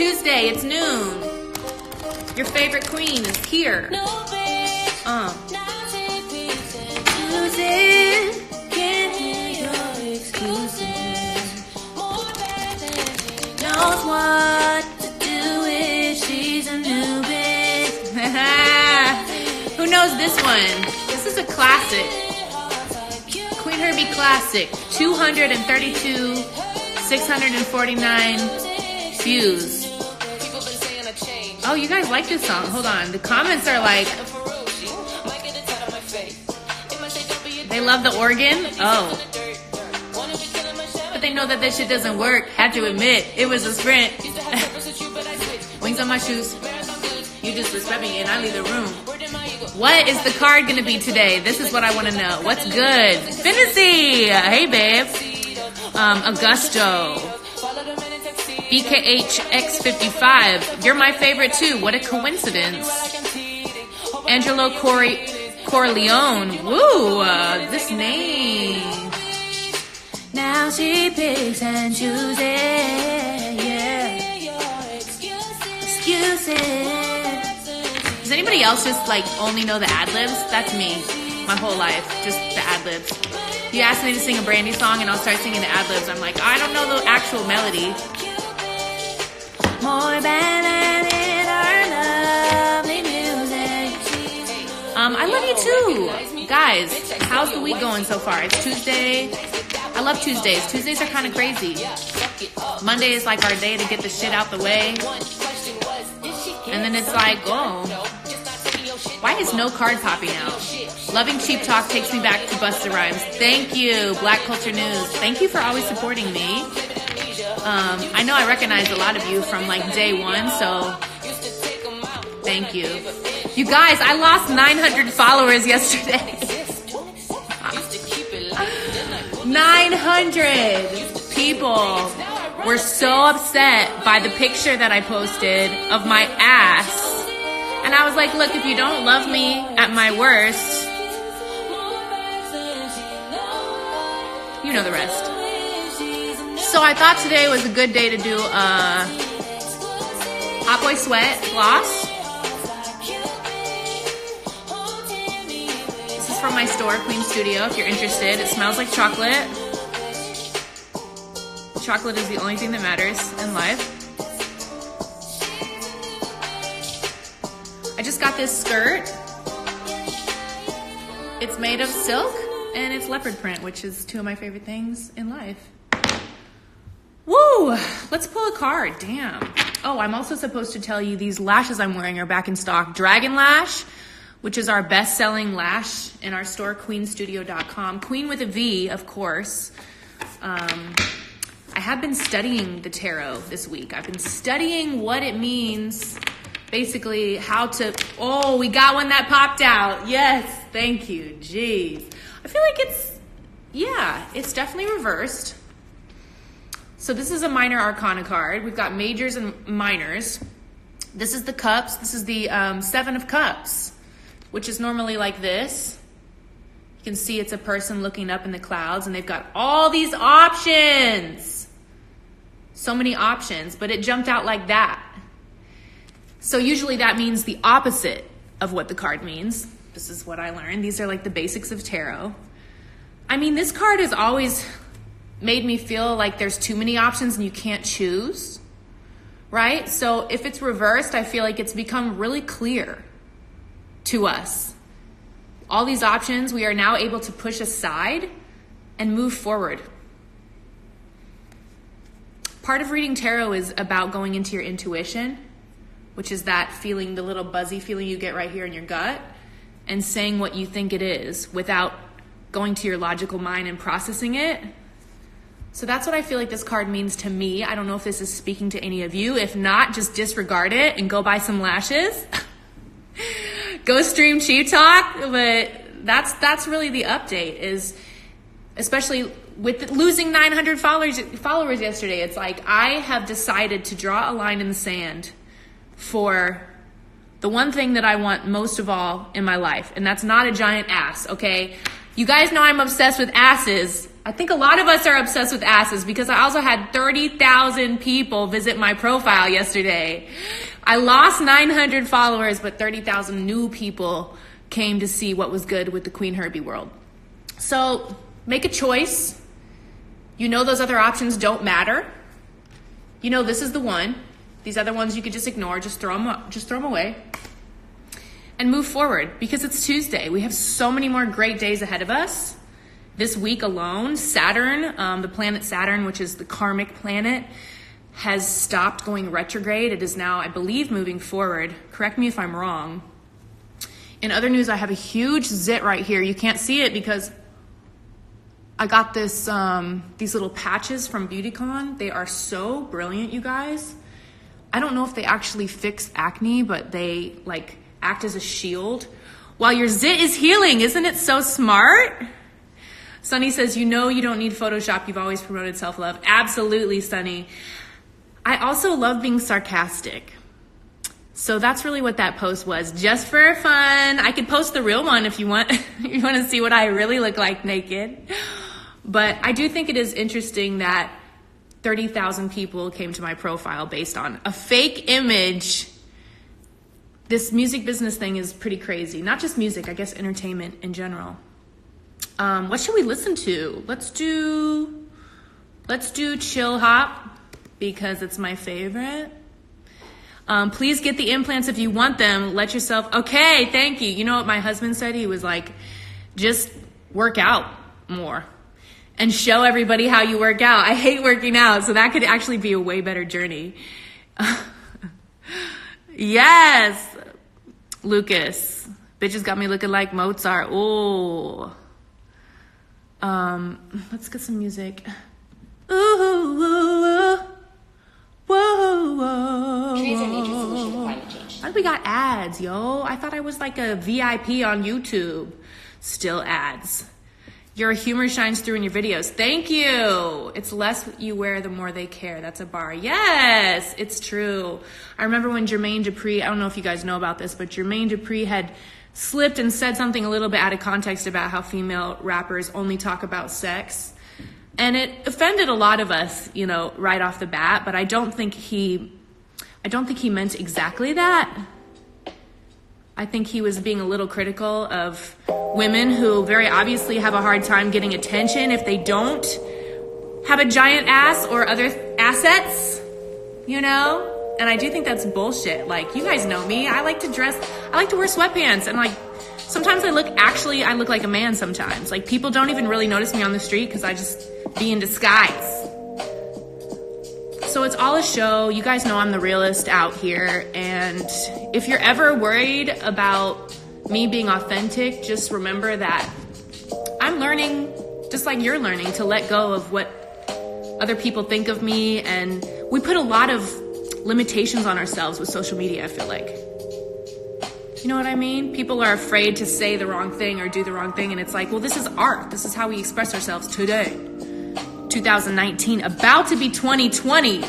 Tuesday, it's noon. Your favorite queen is here. Losing, can't hear your excuses. Knows what to do if she's a new bitch. Who knows this one? This is a classic. Queen Herby classic. 232, 649 views. Oh, you guys like this song? Hold on. The comments are like, they love the organ. Oh. But they know that this shit doesn't work. Had to admit, it was a sprint. Wings on my shoes. You disrespect me and I leave the room. What is the card gonna be today? This is what I want to know. What's good? Fantasy! Hey, babe. Augusto. BKHX55. You're my favorite too. What a coincidence. Angelo Corleone. Woo! This name. Now she picks and chooses. Yeah. Excuses. Does anybody else just like only know the ad-libs? That's me. My whole life. Just the ad-libs. You ask me to sing a Brandy song and I'll start singing the ad-libs. I'm like, I don't know the actual melody. More than in our lovely music. I love you too. Guys, how's the week going so far? It's Tuesday. I love Tuesdays. Tuesdays are kind of crazy. Monday is like our day to get the shit out the way. And then it's like, oh, why is no card popping out? Loving Cheap Talk takes me back to Busta Rhymes. Thank you, Black Culture News. Thank you for always supporting me. I know I recognize a lot of you from like day one, so thank you. You guys, I lost 900 followers yesterday. 900 people were so upset by the picture that I posted of my ass. And I was like, look, if you don't love me at my worst, you know the rest. So I thought today was a good day to do a Hot Boy Sweat gloss. This is from my store, Qveen Studio, if you're interested. It smells like chocolate. Chocolate is the only thing that matters in life. I just got this skirt. It's made of silk and it's leopard print, which is two of my favorite things in life. Woo! Let's pull a card. Damn. Oh, I'm also supposed to tell you these lashes I'm wearing are back in stock. Dragon Lash, which is our best-selling lash in our store, queenstudio.com. Queen with a V, of course. I have been studying the tarot this week. I've been studying what it means, basically how to... Oh, we got one that popped out. Yes, thank you. Jeez. I feel like it's definitely reversed. So this is a minor arcana card. We've got majors and minors. This is the cups. This is the 7 of cups, which is normally like this. You can see it's a person looking up in the clouds and they've got all these options. So many options, but it jumped out like that. So usually that means the opposite of what the card means. This is what I learned. These are like the basics of tarot. I mean, this card has always made me feel like there's too many options and you can't choose, right? So if it's reversed, I feel like it's become really clear to us. All these options we are now able to push aside and move forward. Part of reading tarot is about going into your intuition, which is that feeling, the little buzzy feeling you get right here in your gut, and saying what you think it is without going to your logical mind and processing it. So that's what I feel like this card means to me. I don't know if this is speaking to any of you. If not, just disregard it and go buy some lashes. Go stream Cheap Talk. But that's really the update, is especially with losing 900 followers yesterday. It's like I have decided to draw a line in the sand for the one thing that I want most of all in my life, and that's not a giant ass, okay? You guys know I'm obsessed with asses. I think a lot of us are obsessed with asses because I also had 30,000 people visit my profile yesterday. I lost 900 followers, but 30,000 new people came to see what was good with the Qveen Herby world. So make a choice. You know those other options don't matter. You know this is the one. These other ones you could just ignore, just throw them away. And move forward because it's Tuesday. We have so many more great days ahead of us. This week alone, Saturn, the planet Saturn, which is the karmic planet, has stopped going retrograde. It is now, I believe, moving forward. Correct me if I'm wrong. In other news, I have a huge zit right here. You can't see it because I got this these little patches from BeautyCon. They are so brilliant, you guys. I don't know if they actually fix acne, but they like act as a shield while your zit is healing. Isn't it so smart? Sunny says, you know you don't need Photoshop. You've always promoted self-love. Absolutely, Sunny. I also love being sarcastic. So that's really what that post was, just for fun. I could post the real one if you want. You want to see what I really look like naked. But I do think it is interesting that 30,000 people came to my profile based on a fake image. This music business thing is pretty crazy. Not just music, I guess entertainment in general. What should we listen to? Let's do Chill Hop because it's my favorite. Please get the implants if you want them. Let yourself, okay, thank you. You know what my husband said? He was like, just work out more and show everybody how you work out. I hate working out, so that could actually be a way better journey. Yes, Lucas. Bitches got me looking like Mozart. Ooh. Let's get some music. Ooh, ooh, whoa. Trees a major solution to climate change. Why do we got ads, yo? I thought I was like a VIP on YouTube. Still ads. Your humor shines through in your videos. Thank you. It's less you wear, the more they care. That's a bar. Yes, it's true. I remember when Jermaine Dupri, I don't know if you guys know about this, but Jermaine Dupri had slipped and said something a little bit out of context about how female rappers only talk about sex. And it offended a lot of us, you know, right off the bat, but I don't think he meant exactly that. I think he was being a little critical of women who very obviously have a hard time getting attention if they don't have a giant ass or other assets, you know? And I do think that's bullshit. Like, you guys know me. I like to wear sweatpants. And like, sometimes I look like a man sometimes. Like, people don't even really notice me on the street because I just be in disguise. So it's all a show. You guys know I'm the realist out here. And if you're ever worried about me being authentic, just remember that I'm learning, just like you're learning, to let go of what other people think of me. And we put a lot of limitations on ourselves with social media, I feel like. You know what I mean? People are afraid to say the wrong thing or do the wrong thing. And it's like, well, this is art. This is how we express ourselves today. 2019, about to be 2020.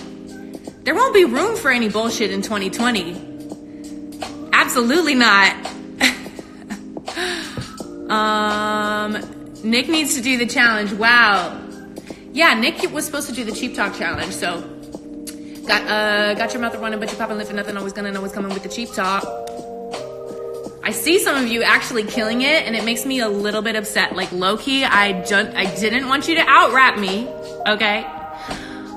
There won't be room for any bullshit in 2020. Absolutely not. Nick needs to do the challenge. Wow. Yeah, Nick was supposed to do the Cheap Talk challenge. So got your mouth running, but you popping, lifting nothing. Always gonna know what's coming with the Cheap Talk. I see some of you actually killing it, and it makes me a little bit upset. Like, low-key, I didn't want you to out-rap me, okay?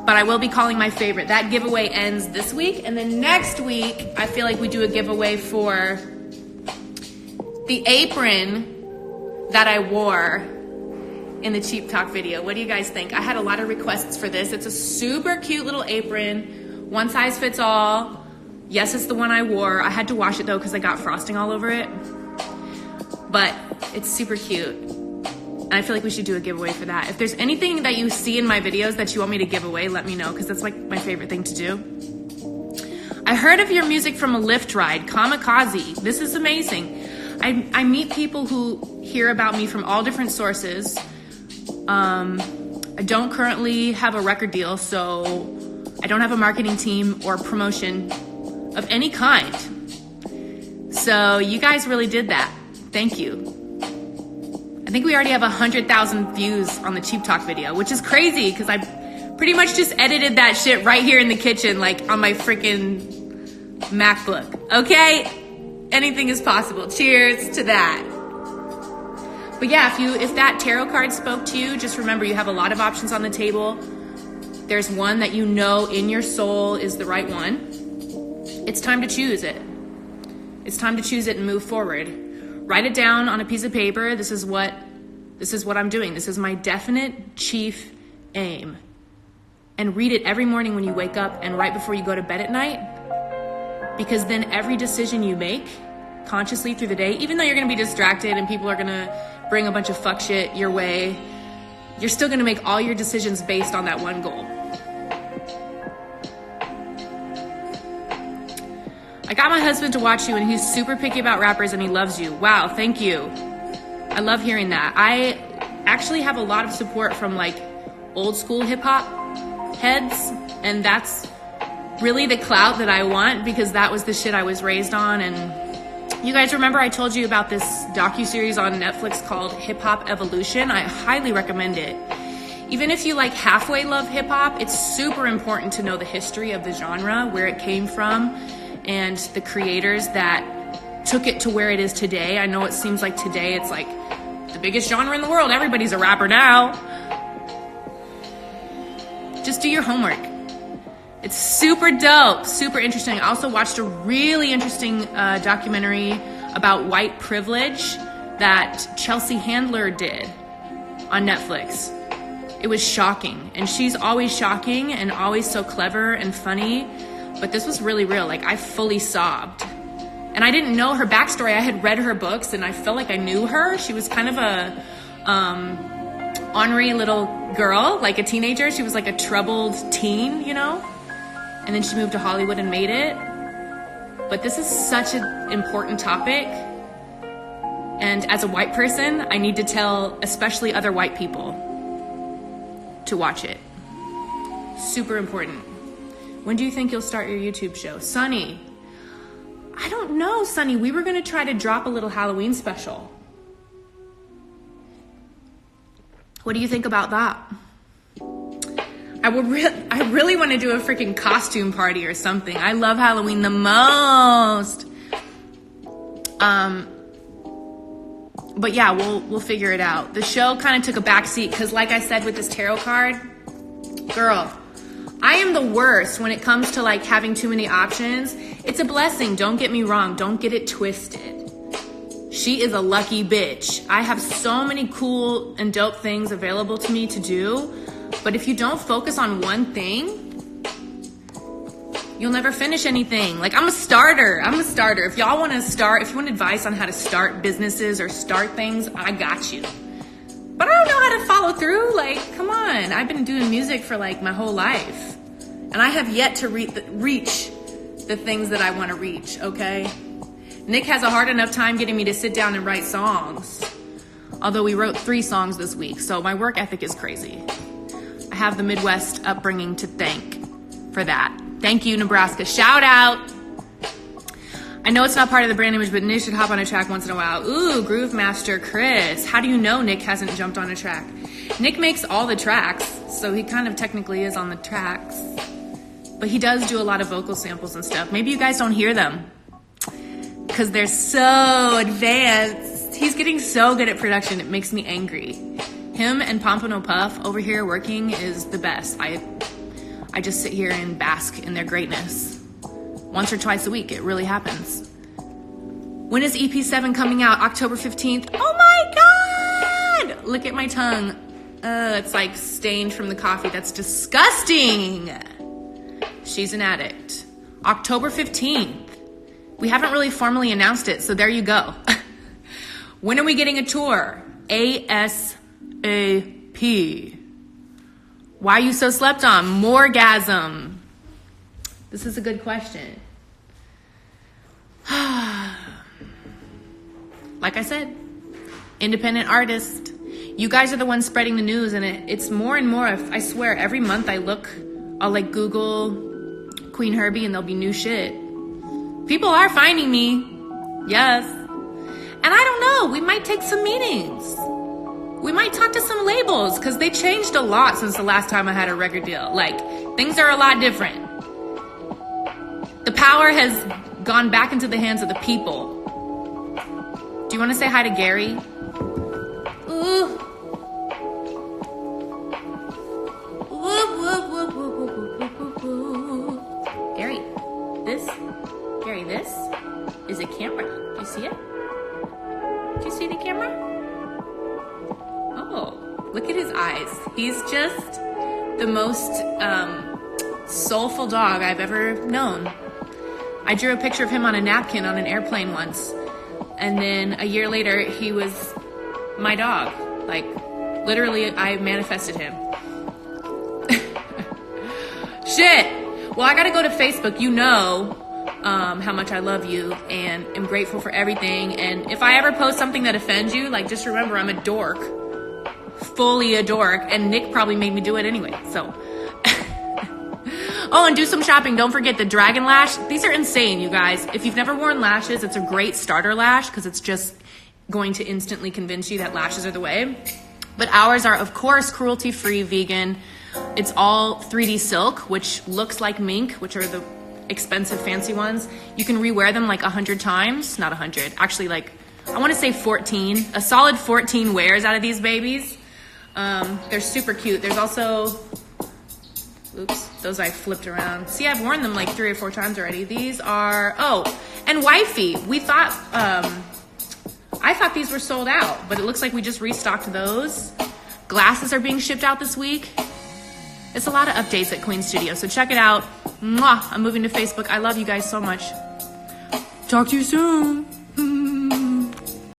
But I will be calling my favorite. That giveaway ends this week, and then next week, I feel like we do a giveaway for the apron that I wore in the Cheap Talk video. What do you guys think? I had a lot of requests for this. It's a super cute little apron, one size fits all. Yes, it's the one I wore. I had to wash it though because I got frosting all over it. But it's super cute. And I feel like we should do a giveaway for that. If there's anything that you see in my videos that you want me to give away, let me know because that's like my favorite thing to do. I heard of your music from a Lyft ride, Kamikaze. This is amazing. I meet people who hear about me from all different sources. I don't currently have a record deal, so I don't have a marketing team or promotion of any kind. So you guys really did that. Thank you. And I think we already have 100,000 views on the Cheap Talk video, which is crazy because I pretty much just edited that shit right here in the kitchen, like on my freaking MacBook. Okay? Anything is possible. Cheers to that. But yeah, if that tarot card spoke to you, just remember you have a lot of options on the table. There's one that you know in your soul is the right one. It's time to choose it. It's time to choose it and move forward. Write it down on a piece of paper. This is what I'm doing. This is my definite chief aim. And read it every morning when you wake up and right before you go to bed at night. Because then every decision you make consciously through the day, even though you're going to be distracted and people are going to bring a bunch of fuck shit your way, you're still going to make all your decisions based on that one goal. I got my husband to watch you and he's super picky about rappers and he loves you. Wow, thank you. I love hearing that. I actually have a lot of support from like old school hip hop heads, and that's really the clout that I want because that was the shit I was raised on. And you guys remember I told you about this docuseries on Netflix called Hip Hop Evolution? I highly recommend it. Even if you like halfway love hip hop, it's super important to know the history of the genre, where it came from, and the creators that took it to where it is today. I know it seems like today it's like the biggest genre in the world. Everybody's a rapper now. Just do your homework. It's super dope, super interesting. I also watched a really interesting documentary about white privilege that Chelsea Handler did on Netflix. It was shocking, and she's always shocking and always so clever and funny, but this was really real. Like, I fully sobbed. And I didn't know her backstory. I had read her books, and I felt like I knew her. She was kind of a ornery little girl, like a teenager. She was like a troubled teen, you know? And then she moved to Hollywood and made it. But this is such an important topic. And as a white person, I need to tell especially other white people to watch it. Super important. When do you think you'll start your YouTube show? Sunny. I don't know, Sunny. We were going to try to drop a little Halloween special. What do you think about that? I really want to do a freaking costume party or something. I love Halloween the most. But yeah, we'll figure it out. The show kind of took a backseat because, like I said with this tarot card, girl, I am the worst when it comes to like having too many options. It's a blessing. Don't get me wrong. Don't get it twisted. She is a lucky bitch. I have so many cool and dope things available to me to do. But if you don't focus on one thing, you'll never finish anything. Like, I'm a starter. If y'all want to start, if you want advice on how to start businesses or start things, I got you. But I don't know how to follow through. Like, come on. I've been doing music for like my whole life. And I have yet to reach the things that I want to reach, okay? Nick has a hard enough time getting me to sit down and write songs. Although we wrote 3 songs this week, so my work ethic is crazy. I have the Midwest upbringing to thank for that. Thank you, Nebraska. Shout out. I know it's not part of the brand image, but Nick should hop on a track once in a while. Ooh, Groove Master Chris. How do you know Nick hasn't jumped on a track? Nick makes all the tracks, so he kind of technically is on the tracks. But he does do a lot of vocal samples and stuff. Maybe you guys don't hear them because they're so advanced. He's getting so good at production, it makes me angry. Him and Pompano Puff over here working is the best. I just sit here and bask in their greatness. Once or twice a week, it really happens. When is EP7 coming out? October 15th. Oh my God! Look at my tongue. It's like stained from the coffee. That's disgusting. She's an addict. October 15th. We haven't really formally announced it, so there you go. When are we getting a tour? ASAP. Why are you so slept on? Morgasm. This is a good question. Like I said, independent artist. You guys are the ones spreading the news, and it's more and more. I swear, every month I'll like Google Queen Herby and there'll be new shit. People are finding me. Yes. And I don't know, we might take some meetings. we might talk to some labels because they changed a lot since the last time I had a record deal. Like, things are a lot different. The power has gone back into the hands of the people. Do you want to say hi to Gary? Ooh. Gary, this is a camera. Do you see it? Do you see the camera? Oh, look at his eyes. He's just the most soulful dog I've ever known. I drew a picture of him on a napkin on an airplane once, and then a year later, he was my dog. Like, literally, I manifested him. Shit! Well, I gotta go to Facebook. You know how much I love you and am grateful for everything. And if I ever post something that offends you, like, just remember I'm a dork. Fully a dork. And Nick probably made me do it anyway, so. Oh, and do some shopping. Don't forget the Dragon Lash. These are insane, you guys. If you've never worn lashes, it's a great starter lash because it's just going to instantly convince you that lashes are the way. But ours are, of course, cruelty-free, vegan. It's all 3D silk, which looks like mink, which are the expensive, fancy ones. You can rewear them like 100 times. Not 100. Actually, like, I want to say 14. A solid 14 wears out of these babies. They're super cute. There's also... Oops, those I flipped around. See, I've worn them like 3 or 4 times already. These are... Oh, and wifey. We thought... I thought these were sold out, but it looks like we just restocked those. Glasses are being shipped out this week. It's a lot of updates at Qveen Studio, so check it out. Mwah! I'm moving to Facebook. I love you guys so much. Talk to you soon.